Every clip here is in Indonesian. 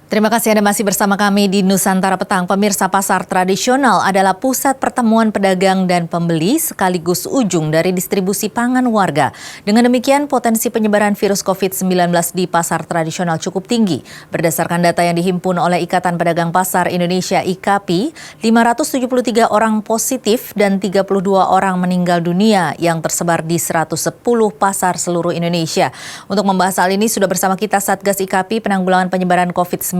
Terima kasih Anda masih bersama kami di Nusantara Petang. Pemirsa, pasar tradisional adalah pusat pertemuan pedagang dan pembeli sekaligus ujung dari distribusi pangan warga. Dengan demikian, potensi penyebaran virus COVID-19 di pasar tradisional cukup tinggi. Berdasarkan data yang dihimpun oleh Ikatan Pedagang Pasar Indonesia (IKAPI), 573 orang positif dan 32 orang meninggal dunia yang tersebar di 110 pasar seluruh Indonesia. Untuk membahas hal ini sudah bersama kita Satgas IKAPI Penanggulangan Penyebaran COVID-19,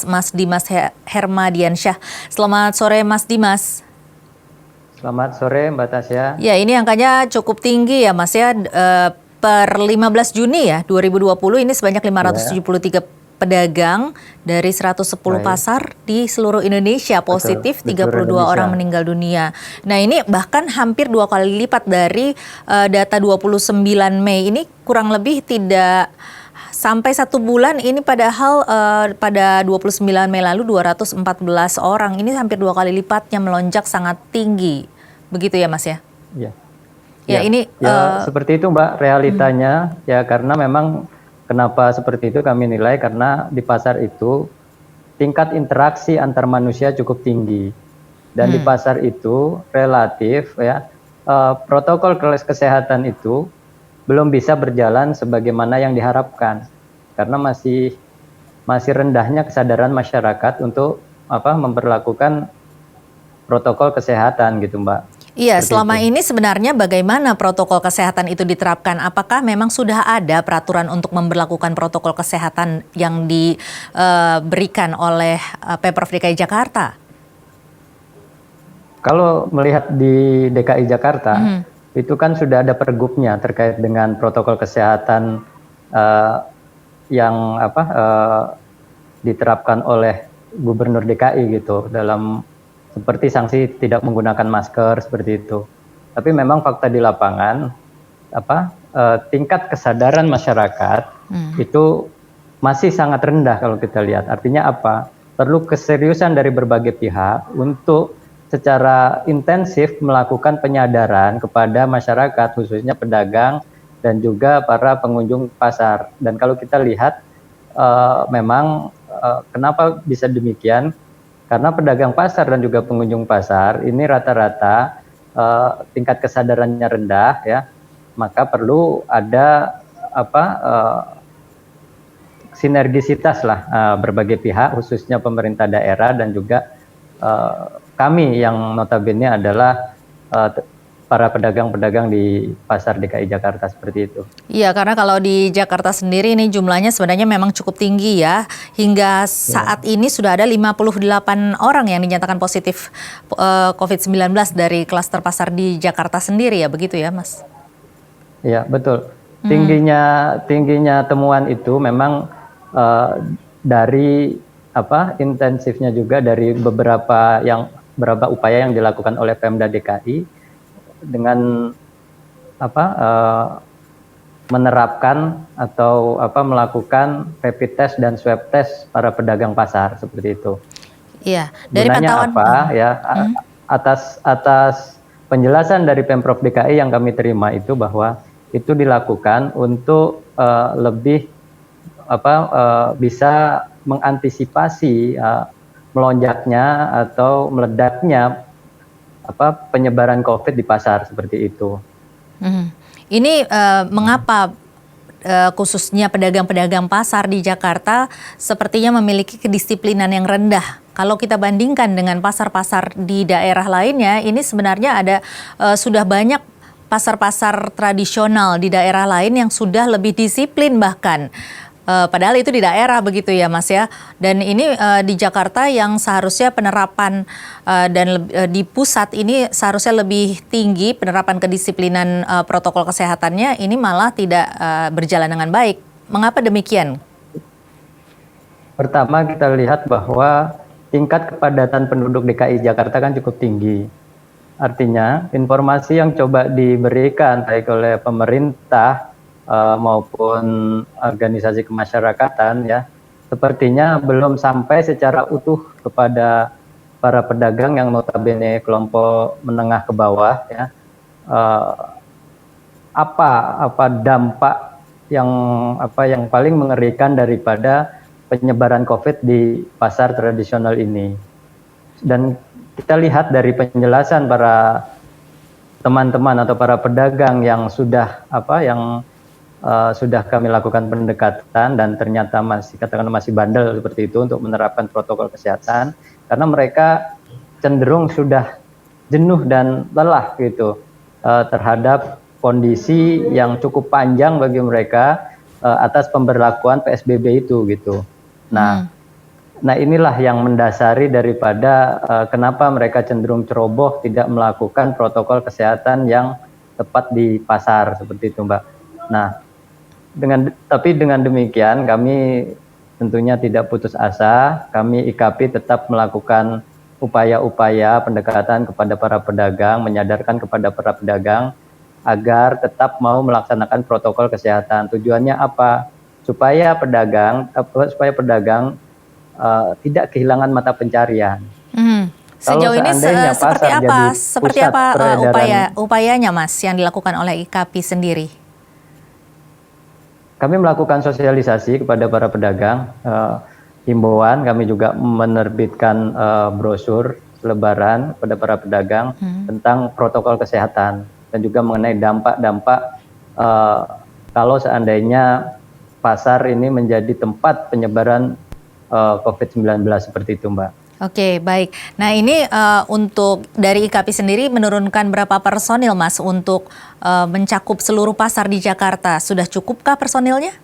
Mas Dimas Hermadiansyah. Selamat sore Mas Dimas. Selamat sore Mbak Tasya. Ya, ini angkanya cukup tinggi ya Mas ya. Per 15 Juni ya 2020 ini sebanyak 573 pedagang dari 110 pasar di seluruh Indonesia positif, 32 orang meninggal dunia. Nah, ini bahkan hampir 2 kali lipat dari data 29 Mei. Ini kurang lebih tidak sampai 1 bulan ini, padahal pada 29 Mei lalu 214 orang. Ini hampir 2 kali lipatnya, melonjak sangat tinggi. Begitu ya Mas ya? Iya. Ya, ini seperti itu Mbak realitanya. Ya, karena memang kenapa seperti itu kami nilai karena di pasar itu tingkat interaksi antar manusia cukup tinggi. Dan di pasar itu relatif ya protokol kesehatan itu belum bisa berjalan sebagaimana yang diharapkan karena masih rendahnya kesadaran masyarakat untuk memperlakukan protokol kesehatan gitu Mbak. Iya, Seperti selama itu. ini sebenarnya bagaimana protokol kesehatan itu diterapkan? Apakah memang sudah ada peraturan untuk memberlakukan protokol kesehatan yang diberikan oleh Pemprov DKI Jakarta? Kalau melihat di DKI Jakarta, itu kan sudah ada pergubnya terkait dengan protokol kesehatan yang diterapkan oleh Gubernur DKI gitu dalam seperti sanksi tidak menggunakan masker seperti itu. Tapi memang fakta di lapangan tingkat kesadaran masyarakat itu masih sangat rendah kalau kita lihat. Artinya apa? Perlu keseriusan dari berbagai pihak untuk secara intensif melakukan penyadaran kepada masyarakat, khususnya pedagang dan juga para pengunjung pasar. Dan kalau kita lihat memang kenapa bisa demikian? Karena pedagang pasar dan juga pengunjung pasar ini rata-rata tingkat kesadarannya rendah ya, maka perlu ada sinergisitas lah berbagai pihak, khususnya pemerintah daerah dan juga kami yang notabene adalah para pedagang-pedagang di pasar DKI Jakarta seperti itu. Iya, karena kalau di Jakarta sendiri ini jumlahnya sebenarnya memang cukup tinggi ya. Hingga saat ini sudah ada 58 orang yang dinyatakan positif COVID-19 dari klaster pasar di Jakarta sendiri ya, begitu ya Mas? Iya, betul. Tingginya temuan itu memang dari intensifnya juga dari beberapa upaya yang dilakukan oleh Pemda DKI dengan menerapkan atau melakukan rapid test dan swab test para pedagang pasar seperti itu. Iya, dari gunanya pantauan atas penjelasan dari Pemprov DKI yang kami terima itu bahwa itu dilakukan untuk lebih bisa mengantisipasi melonjaknya atau meledaknya penyebaran COVID di pasar seperti itu. Ini mengapa khususnya pedagang-pedagang pasar di Jakarta sepertinya memiliki kedisiplinan yang rendah? Kalau kita bandingkan dengan pasar-pasar di daerah lainnya, ini sebenarnya sudah banyak pasar-pasar tradisional di daerah lain yang sudah lebih disiplin bahkan. Padahal itu di daerah begitu ya Mas ya. Dan ini di Jakarta yang seharusnya penerapan dan di pusat ini seharusnya lebih tinggi penerapan kedisiplinan protokol kesehatannya, ini malah tidak berjalan dengan baik. Mengapa demikian? Pertama kita lihat bahwa tingkat kepadatan penduduk DKI Jakarta kan cukup tinggi. Artinya informasi yang coba diberikan baik oleh pemerintah maupun organisasi kemasyarakatan ya sepertinya belum sampai secara utuh kepada para pedagang yang notabene kelompok menengah ke bawah ya. Apa dampak yang paling mengerikan daripada penyebaran COVID di pasar tradisional ini. Dan kita lihat dari penjelasan para teman-teman atau para pedagang yang sudah sudah kami lakukan pendekatan dan ternyata masih bandel seperti itu untuk menerapkan protokol kesehatan, karena mereka cenderung sudah jenuh dan lelah gitu terhadap kondisi yang cukup panjang bagi mereka atas pemberlakuan PSBB itu gitu. Nah inilah yang mendasari daripada kenapa mereka cenderung ceroboh tidak melakukan protokol kesehatan yang tepat di pasar seperti itu, Mbak. Nah, tapi dengan demikian kami tentunya tidak putus asa. Kami IKAPI tetap melakukan upaya-upaya pendekatan kepada para pedagang, menyadarkan kepada para pedagang agar tetap mau melaksanakan protokol kesehatan. Tujuannya apa? Supaya pedagang tidak kehilangan mata pencarian. Sejauh ini seperti apa upayanya, Mas, yang dilakukan oleh IKAPI sendiri? Kami melakukan sosialisasi kepada para pedagang, himbauan. Kami juga menerbitkan brosur selebaran kepada para pedagang tentang protokol kesehatan dan juga mengenai dampak-dampak kalau seandainya pasar ini menjadi tempat penyebaran COVID-19 seperti itu, Mbak. Oke, baik. Nah, ini untuk dari IKAPI sendiri menurunkan berapa personil, Mas, untuk mencakup seluruh pasar di Jakarta? Sudah cukupkah personilnya?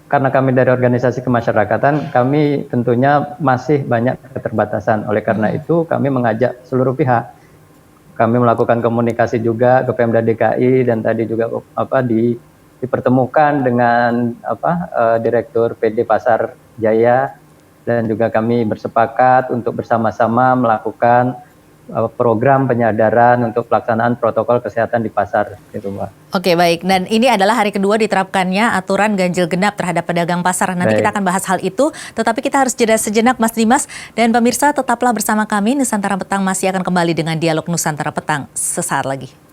Karena kami dari organisasi kemasyarakatan, kami tentunya masih banyak keterbatasan. Oleh karena itu, kami mengajak seluruh pihak. Kami melakukan komunikasi juga ke Pemda DKI dan tadi juga dipertemukan dengan Direktur PD Pasar Jaya, dan juga kami bersepakat untuk bersama-sama melakukan program penyadaran untuk pelaksanaan protokol kesehatan di pasar, gitu, Mbak. Oke, baik. Dan ini adalah hari kedua diterapkannya aturan ganjil genap terhadap pedagang pasar. Nanti kita akan bahas hal itu, tetapi kita harus jeda sejenak, Mas Dimas. Dan pemirsa, tetaplah bersama kami. Nusantara Petang masih akan kembali dengan Dialog Nusantara Petang sesaat lagi.